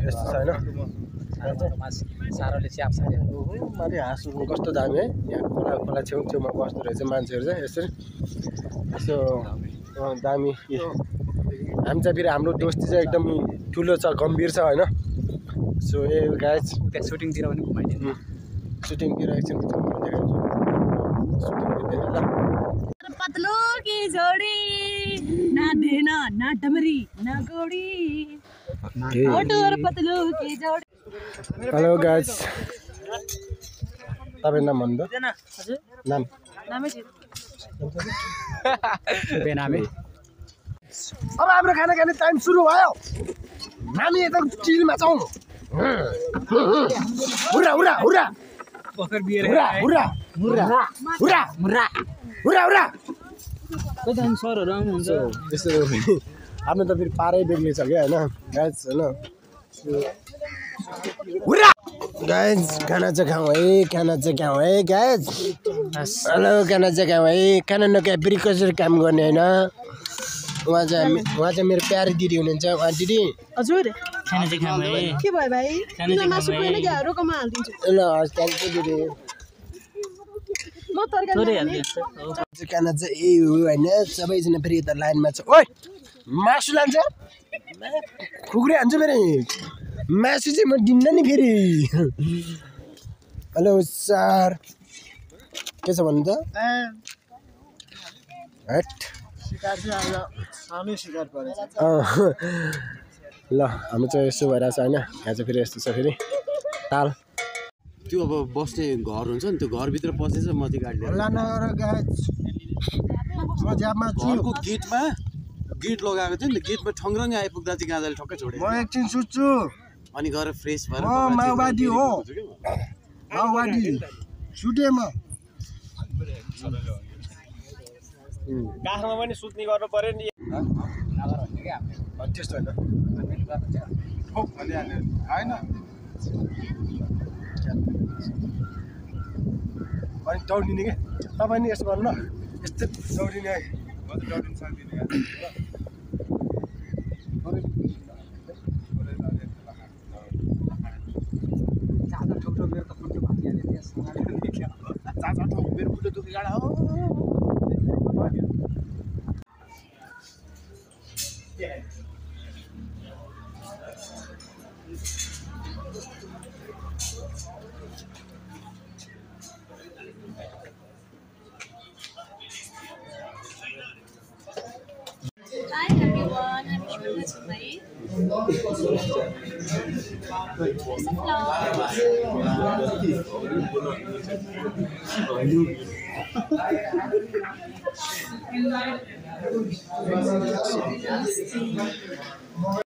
यस्तो छ हैन सारोले च्याप्छ नि माथि हाँस उठ्नु कस्तो दामी है यहाँ खोला खोला छेउमा बस्दो रहेछ मान्छेहरू चाहिँ यसरी यसो दामी हामी चाहिँ फेरि हाम्रो दोस्ती चाहिँ एकदम ठुलो छ गम्भीर छ हैन सो ए गाइज त्यहाँ सुटिङतिर पनि घुमाइदिनु सुटिङतिर एकछिन देखाउँछु सुटिङतिर देखाउ ल पतलू की जोड़ी ना देना ना डमरी ना गोड़ी मोटू और पतलू की जोड़ी हेलो गाइज तपाईँ नाम भन्नु नाम नामै छ बेनामी अब हाम्रो खाना खाने टाइम सुरु भयो हामी यता चिलमा छौँ हुरा हुरा हुरा पकर बिएर हुरा हुरा हुरा हुरा मुरा हुरा हुरा कता सरहरु आउनुहुन्छ यस्तो आफ्नो त फेरि पारै बेग्लै छ क्या होइन गाइज होइन हुरा गाइज खाना चाहिँ खाउँ है खाना चाहिँ खाउँ है गाइज हेलो खाना चाहिँ खाउँ है खाना नखाए फेरि कसरी काम गर्ने होइन उहाँ चाहिँ मेरो प्यारी दिदी हुनुहुन्छ उहाँ दिदी हजुर खाना चाहिँ खाऊ है के भयो भाइ किन मासु पुगेन क्या रोकमा हाल्दिन्छु ल हस् थ्याङ्क यू दिदी म तरकारी खाना चाहिँ यही हो होइन सबैजना फेरि यता लाइनमा छ ओइ मासु लान्छ खुकुरी हान्छ फेरि मासु चाहिँ म दिन्न नि फेरि हेलो सर के छ भन्नु त हट ल हाम्रो चाहिँ यस्तो भइरहेछ होइन यहाँ चाहिँ फेरि यस्तो छ फेरि ताल त्यो अब बस्ने घर हुन्छ नि त्यो घरभित्र पसेछ मती गाडी घरको गेटमा गेट लगाएको थियो नि त गेटमा ठङ्ग्रङ्ग आइपुग्दा चाहिँ गाजाले ठक्कै छोड्यो म एकछिन सुत्छु अनि गएर फ्रेस भएर माओवादी हो माओवादी सुटे म गाँसमा पनि सुत्ने गर्नु पर्यो नि त्यस्तो होइन अनि दौडिने क्या तपाईँ नि यस्तो गर्नु न यस्तो दौडिने मेरो खुट्टा दुख्ने गाडा हो Hi everyone, I'm Shweta Chumai. It's a vlog.